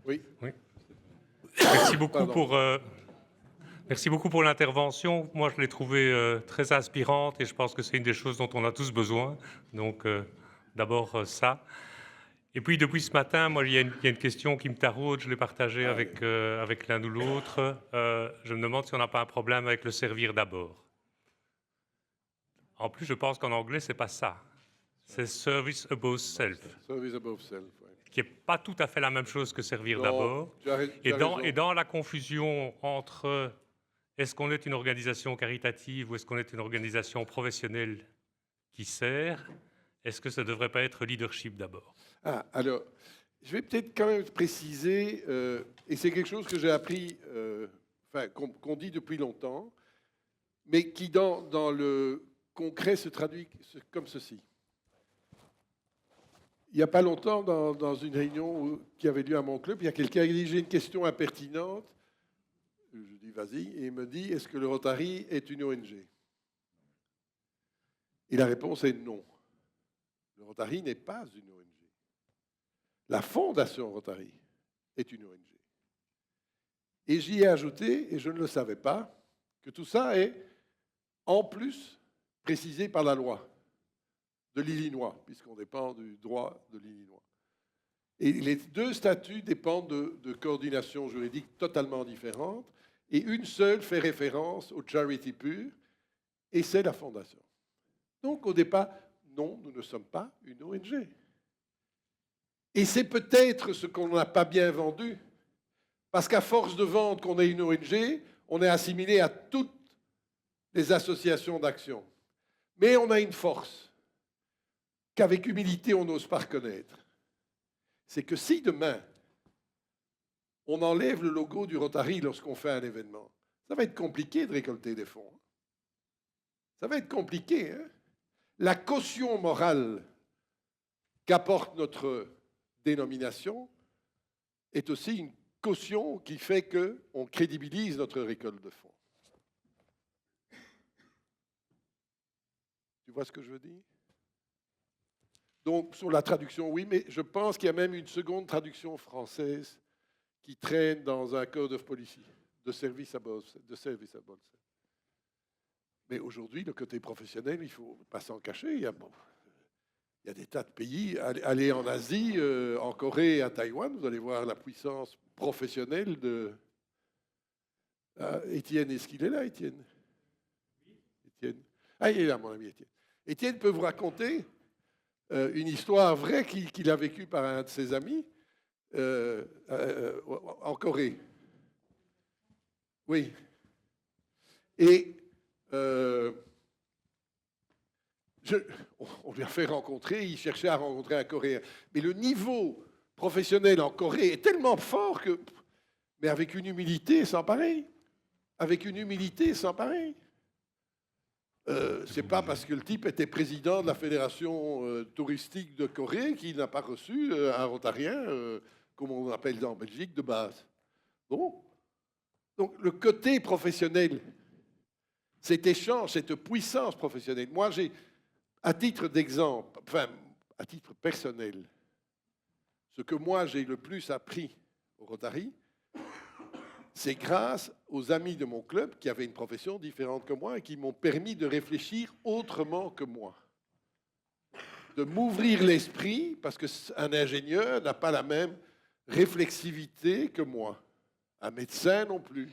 Speaker 2: Oui.
Speaker 8: Oui. Merci beaucoup
Speaker 2: Pardon.
Speaker 8: merci beaucoup pour l'intervention. Moi, je l'ai trouvée très inspirante et je pense que c'est une des choses dont on a tous besoin. Donc, d'abord ça. Et puis, depuis ce matin, moi, il y a une question qui me taraude. Je l'ai partagée avec l'un ou l'autre. Je me demande si on n'a pas un problème avec le servir d'abord. En plus, je pense qu'en anglais, c'est pas ça. C'est service above self.
Speaker 2: Service above self, oui.
Speaker 8: Qui n'est pas tout à fait la même chose que servir
Speaker 2: Non,
Speaker 8: d'abord.
Speaker 2: tu as raison.
Speaker 8: Et dans la confusion entre est-ce qu'on est une organisation caritative ou est-ce qu'on est une organisation professionnelle qui sert, est-ce que ça ne devrait pas être leadership d'abord?
Speaker 2: Ah, alors, je vais peut-être quand même préciser, et c'est quelque chose que j'ai appris, qu'on dit depuis longtemps, mais qui dans le concret se traduit comme ceci. Il n'y a pas longtemps, dans une réunion qui avait lieu à mon club, il y a quelqu'un qui dit « J'ai une question impertinente ». Je dis « Vas-y ». Et il me dit « Est-ce que le Rotary est une ONG ?» Et la réponse est non. Le Rotary n'est pas une ONG. La Fondation Rotary est une ONG. Et j'y ai ajouté, et je ne le savais pas, que tout ça est en plus précisé par la loi de l'Illinois, puisqu'on dépend du droit de l'Illinois. Et les deux statuts dépendent de coordination juridique totalement différentes, et une seule fait référence au charity pur, et c'est la fondation. Donc au départ, non, nous ne sommes pas une ONG. Et c'est peut-être ce qu'on n'a pas bien vendu, parce qu'à force de vendre qu'on est une ONG, on est assimilé à toutes les associations d'action. Mais on a une force qu'avec humilité, on n'ose pas reconnaître. C'est que si demain, on enlève le logo du Rotary lorsqu'on fait un événement, ça va être compliqué de récolter des fonds. Ça va être compliqué. Hein? La caution morale qu'apporte notre dénomination est aussi une caution qui fait qu'on crédibilise notre récolte de fonds. Tu vois ce que je veux dire? Donc, sur la traduction, oui, mais je pense qu'il y a même une seconde traduction française qui traîne dans un code of policy, de service à Bolsa. Mais aujourd'hui, le côté professionnel, il ne faut pas s'en cacher. Il y a des tas de pays. Allez en Asie, en Corée, à Taïwan, vous allez voir la puissance professionnelle de... Étienne, est-ce qu'il est là, Étienne? Étienne. Ah, il est là, mon ami Étienne. Étienne peut vous raconter une histoire vraie qu'il a vécue par un de ses amis en Corée. Oui. Et on lui a fait rencontrer, il cherchait à rencontrer un Coréen. Mais le niveau professionnel en Corée est tellement fort que... Mais avec une humilité sans pareil. Avec une humilité sans pareil. C'est pas parce que le type était président de la fédération touristique de Corée qu'il n'a pas reçu un Rotarien, comme on appelle en Belgique, de base. Bon. Donc le côté professionnel, cet échange, cette puissance professionnelle. Moi, j'ai, à titre d'exemple, enfin, à titre personnel, ce que moi j'ai le plus appris au Rotary, c'est grâce aux amis de mon club qui avaient une profession différente que moi et qui m'ont permis de réfléchir autrement que moi. De m'ouvrir l'esprit, parce qu'un ingénieur n'a pas la même réflexivité que moi. Un médecin non plus.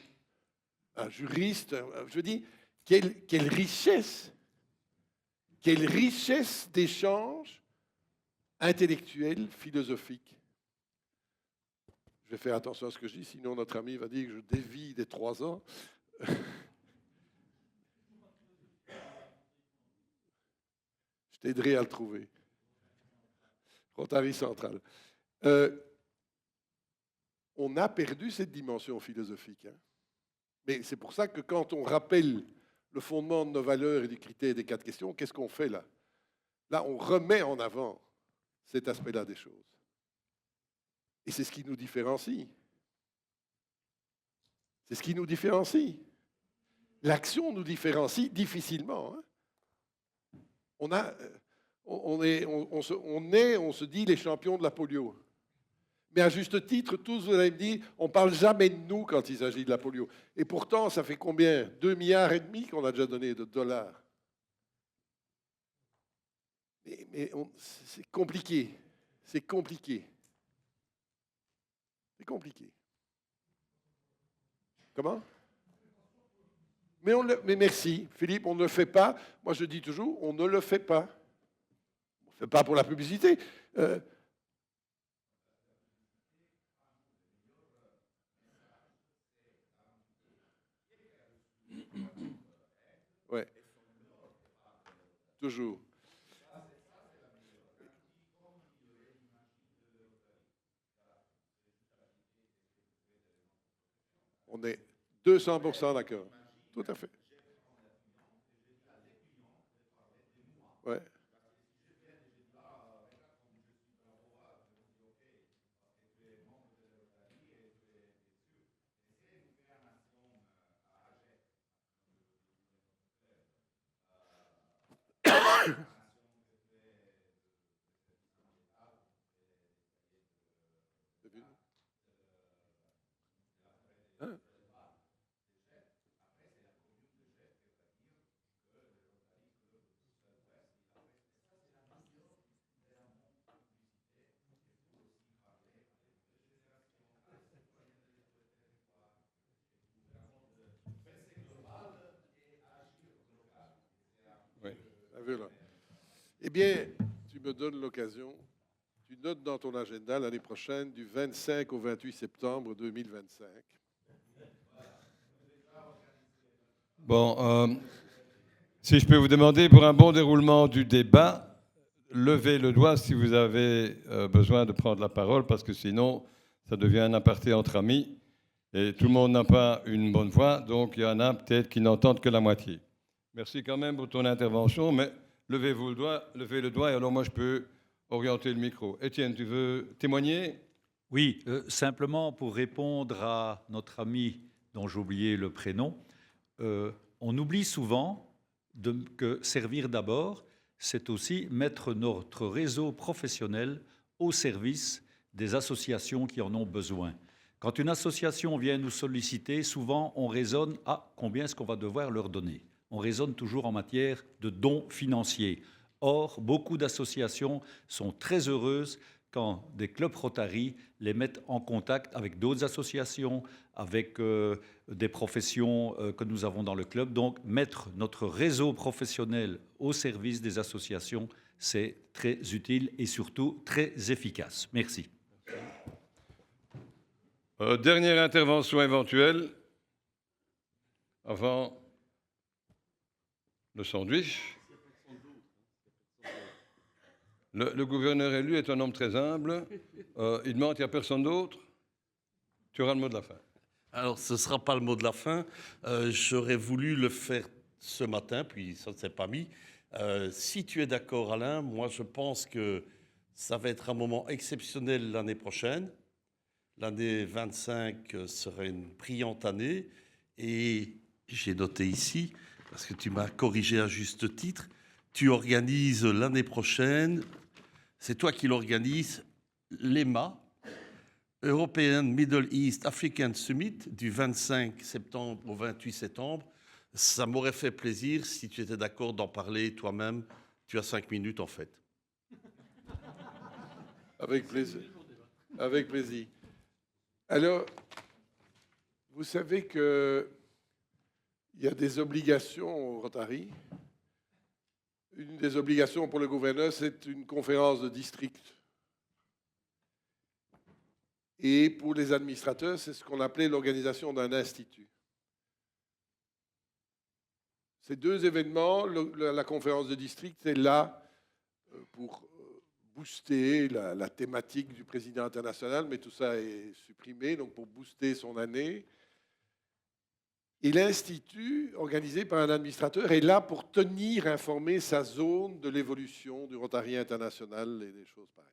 Speaker 2: Un juriste. Je veux dire, quelle richesse d'échanges intellectuels, philosophiques. Je vais faire attention à ce que je dis, sinon notre ami va dire que je dévie des 3 ans. Je t'aiderai à le trouver. Rotary Central. On a perdu cette dimension philosophique. Hein. Mais c'est pour ça que quand on rappelle le fondement de nos valeurs et du critère des 4 questions, qu'est-ce qu'on fait là? Là, on remet en avant cet aspect-là des choses. Et c'est ce qui nous différencie. C'est ce qui nous différencie. L'action nous différencie difficilement. Hein. On se dit les champions de la polio. Mais à juste titre, tous vous allez me dire, on ne parle jamais de nous quand il s'agit de la polio. Et pourtant, ça fait combien? 2,5 milliards qu'on a déjà donné de dollars. Mais c'est compliqué. C'est compliqué. C'est compliqué. Comment? Mais merci, Philippe, on ne le fait pas. Moi, je dis toujours, on ne le fait pas. On ne le fait pas pour la publicité. Oui. Toujours. On est 200% d'accord. Tout à fait. Ouais. Hein? Oui. Eh bien, tu me donnes l'occasion, tu notes dans ton agenda l'année prochaine du 25 au 28 septembre 2025.
Speaker 1: Bon, si je peux vous demander, pour un bon déroulement du débat, levez le doigt si vous avez besoin de prendre la parole, parce que sinon, ça devient un aparté entre amis, et tout le monde n'a pas une bonne voix, donc il y en a peut-être qui n'entendent que la moitié. Merci quand même pour ton intervention, mais levez le doigt, et alors moi je peux orienter le micro. Étienne, tu veux témoigner?
Speaker 9: Oui, simplement pour répondre à notre ami dont j'ai oublié le prénom, on oublie souvent que servir d'abord, c'est aussi mettre notre réseau professionnel au service des associations qui en ont besoin. Quand une association vient nous solliciter, souvent on raisonne à combien est-ce qu'on va devoir leur donner. On raisonne toujours en matière de dons financiers. Or, beaucoup d'associations sont très heureuses quand des clubs Rotary les mettent en contact avec d'autres associations, avec des professions que nous avons dans le club. Donc, mettre notre réseau professionnel au service des associations, c'est très utile et surtout très efficace. Merci.
Speaker 1: Dernière intervention éventuelle avant le sandwich. Le gouverneur élu est un homme très humble. Il demande, il n'y a personne d'autre. Tu auras le mot de la fin.
Speaker 10: Alors, ce ne sera pas le mot de la fin. J'aurais voulu le faire ce matin, puis ça ne s'est pas mis. Si tu es d'accord, Alain, moi, je pense que ça va être un moment exceptionnel l'année prochaine. L'année 25 sera une brillante année. Et j'ai noté ici, parce que tu m'as corrigé à juste titre, tu organises l'année prochaine, c'est toi qui l'organises, l'EMA, European Middle East African Summit, du 25 septembre au 28 septembre. Ça m'aurait fait plaisir si tu étais d'accord d'en parler toi-même. Tu as 5 minutes en fait.
Speaker 2: Avec plaisir. Avec plaisir. Alors, vous savez qu'il y a des obligations au Rotary. Une des obligations pour le gouverneur, c'est une conférence de district. Et pour les administrateurs, c'est ce qu'on appelait l'organisation d'un institut. Ces deux événements, la conférence de district, c'est là pour booster la thématique du président international, mais tout ça est supprimé, donc pour booster son année. Et l'Institut, organisé par un administrateur, est là pour tenir informé sa zone de l'évolution du Rotary international et des choses pareilles.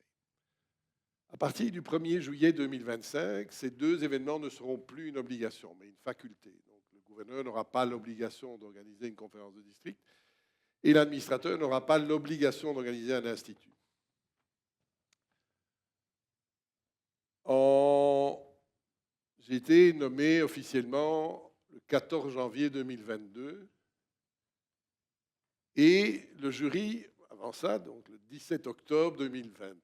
Speaker 2: À partir du 1er juillet 2025, ces deux événements ne seront plus une obligation, mais une faculté. Donc, le gouverneur n'aura pas l'obligation d'organiser une conférence de district et l'administrateur n'aura pas l'obligation d'organiser un institut. J'ai été nommé officiellement le 14 janvier 2022 et le jury, avant ça, donc le 17 octobre 2020.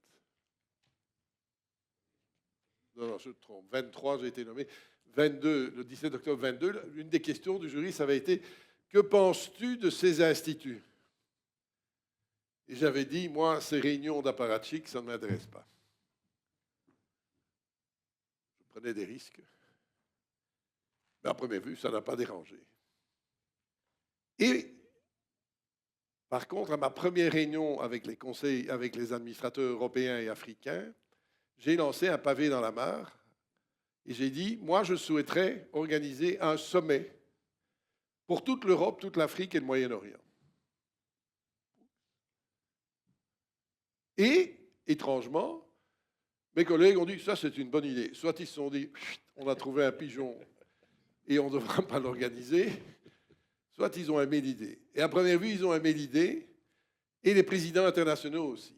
Speaker 2: Non, je me trompe. 23, j'ai été nommé. 22, le 17 octobre 22, une des questions du jury, ça avait été « Que penses-tu de ces instituts ?» Et j'avais dit, moi, ces réunions d'apparatchiks, ça ne m'intéresse pas. Je prenais des risques. Mais à première vue, ça n'a pas dérangé. Et par contre, à ma première réunion avec les conseils, avec les administrateurs européens et africains, j'ai lancé un pavé dans la mare et j'ai dit, moi, je souhaiterais organiser un sommet pour toute l'Europe, toute l'Afrique et le Moyen-Orient. Et, étrangement, mes collègues ont dit, ça, c'est une bonne idée. Soit ils se sont dit, on a trouvé un pigeon et on ne devra pas l'organiser, soit ils ont aimé l'idée. Et à première vue, ils ont aimé l'idée, et les présidents internationaux aussi.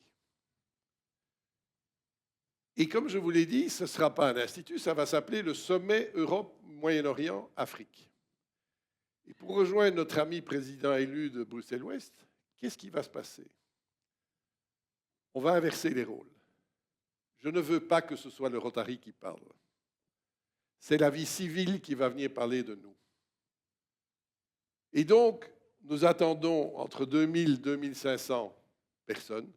Speaker 2: Et comme je vous l'ai dit, ce ne sera pas un institut, ça va s'appeler le Sommet Europe-Moyen-Orient-Afrique. Et pour rejoindre notre ami président élu de Bruxelles-Ouest, qu'est-ce qui va se passer? On va inverser les rôles. Je ne veux pas que ce soit le Rotary qui parle. C'est la vie civile qui va venir parler de nous. Et donc, nous attendons entre 2000 et 2500 personnes,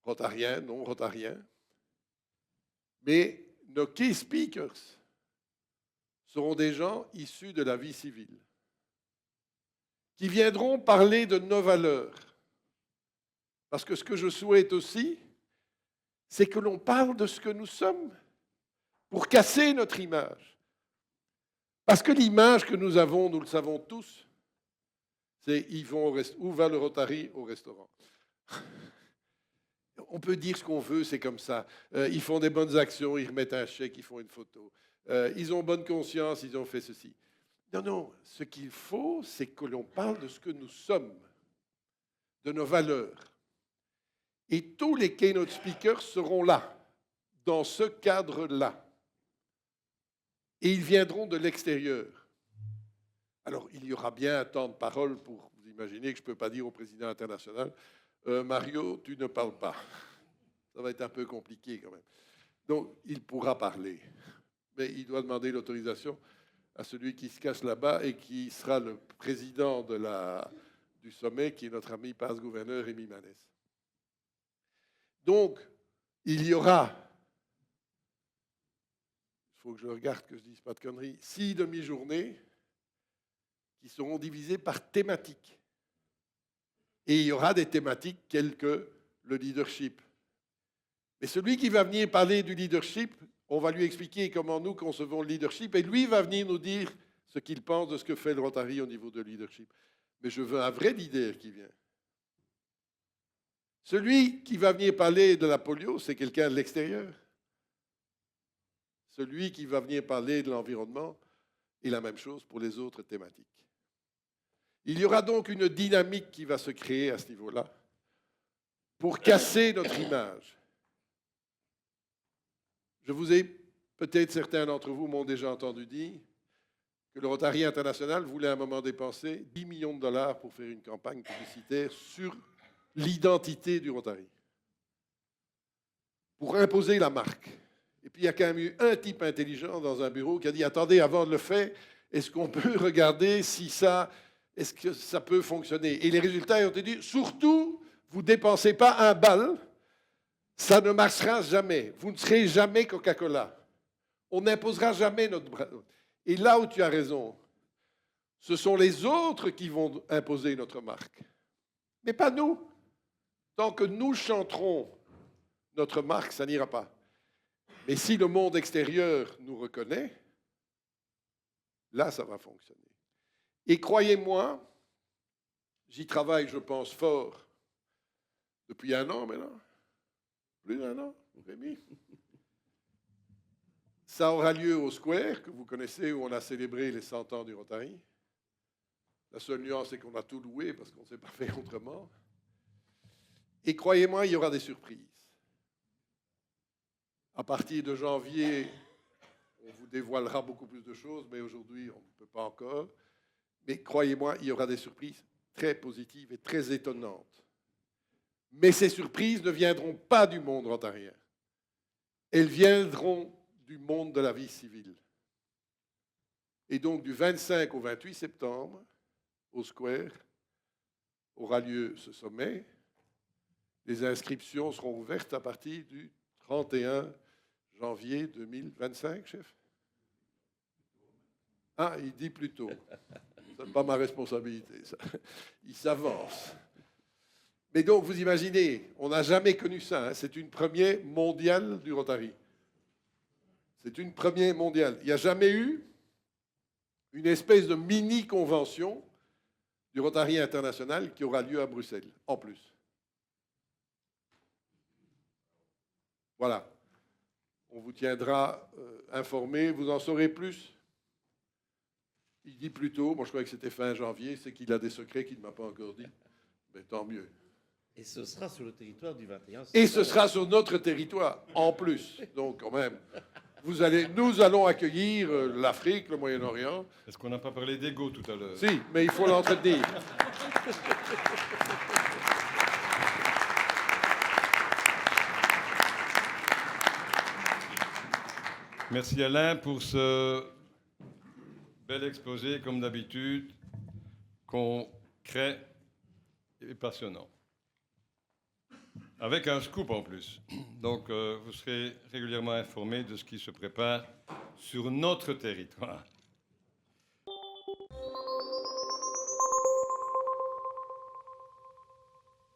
Speaker 2: rotariens, non rotariens, mais nos key speakers seront des gens issus de la vie civile, qui viendront parler de nos valeurs. Parce que ce que je souhaite aussi, c'est que l'on parle de ce que nous sommes pour casser notre image. Parce que l'image que nous avons, nous le savons tous, c'est où va le Rotary au restaurant. On peut dire ce qu'on veut, c'est comme ça. Ils font des bonnes actions, ils remettent un chèque, ils font une photo. Ils ont bonne conscience, ils ont fait ceci. Non, non, ce qu'il faut, c'est que l'on parle de ce que nous sommes. de nos valeurs. Et tous les keynote speakers seront là, dans ce cadre-là. Et ils viendront de l'extérieur. Alors, il y aura bien un temps de parole pour vous imaginer que je ne peux pas dire au président international Mario, tu ne parles pas. Ça va être un peu compliqué quand même. Donc, il pourra parler. Mais il doit demander l'autorisation à celui qui se cache là-bas et qui sera le président du sommet, qui est notre ami Paz-gouverneur Rémi Manès. Donc, il y aura, il faut que je regarde que je ne dise pas de conneries, 6 demi-journées qui seront divisées par thématiques. Et il y aura des thématiques telles que le leadership. Mais celui qui va venir parler du leadership, on va lui expliquer comment nous concevons le leadership, et lui va venir nous dire ce qu'il pense de ce que fait le Rotary au niveau de leadership. Mais je veux un vrai leader qui vient. Celui qui va venir parler de la polio, c'est quelqu'un de l'extérieur. Celui qui va venir parler de l'environnement, est la même chose pour les autres thématiques. Il y aura donc une dynamique qui va se créer à ce niveau-là pour casser notre image. Je vous ai, peut-être certains d'entre vous m'ont déjà entendu dire que le Rotary International voulait à un moment dépenser 10 millions de dollars pour faire une campagne publicitaire sur l'identité du Rotary, pour imposer la marque. Et puis il y a quand même eu un type intelligent dans un bureau qui a dit « Attendez, avant de le faire, est-ce qu'on peut regarder si est-ce que ça peut fonctionner ?» Et les résultats ont été dit « Surtout, vous ne dépensez pas un bal, ça ne marchera jamais. Vous ne serez jamais Coca-Cola. On n'imposera jamais notre bras. » Et là où tu as raison, ce sont les autres qui vont imposer notre marque, mais pas nous. Tant que nous chanterons notre marque, ça n'ira pas. Mais si le monde extérieur nous reconnaît, là, ça va fonctionner. Et croyez-moi, j'y travaille, je pense, fort depuis 1 an maintenant. Plus d'1 an, Rémi. Ça aura lieu au Square, que vous connaissez, où on a célébré les 100 ans du Rotary. La seule nuance, c'est qu'on a tout loué parce qu'on ne s'est pas fait autrement. Et croyez-moi, il y aura des surprises. À partir de janvier, on vous dévoilera beaucoup plus de choses, mais aujourd'hui, on ne peut pas encore. Mais croyez-moi, il y aura des surprises très positives et très étonnantes. Mais ces surprises ne viendront pas du monde rotarien. Elles viendront du monde de la vie civile. Et donc, du 25 au 28 septembre, au Square, aura lieu ce sommet. Les inscriptions seront ouvertes à partir du 31 janvier 2025, chef. Ah, il dit plus tôt. Ce n'est pas ma responsabilité, ça. Il s'avance. Mais donc, vous imaginez, on n'a jamais connu ça. Hein. C'est une première mondiale du Rotary. C'est une première mondiale. Il n'y a jamais eu une espèce de mini-convention du Rotary International qui aura lieu à Bruxelles, en plus. Voilà. On vous tiendra informé. Vous en saurez plus. Il dit plus tôt. Moi, je croyais que c'était fin janvier. C'est qu'il a des secrets qu'il ne m'a pas encore dit. Mais tant mieux.
Speaker 10: Et ce sera sur le territoire du 21 septembre.
Speaker 2: Et ce sera sur notre territoire, en plus. Donc, quand même, nous allons accueillir l'Afrique, le Moyen-Orient.
Speaker 1: Est-ce qu'on n'a pas parlé d'ego tout à l'heure?
Speaker 2: Si, mais il faut l'entretenir.
Speaker 1: Merci Alain pour ce bel exposé, comme d'habitude, concret et passionnant. Avec un scoop en plus. Donc, vous serez régulièrement informés de ce qui se prépare sur notre territoire.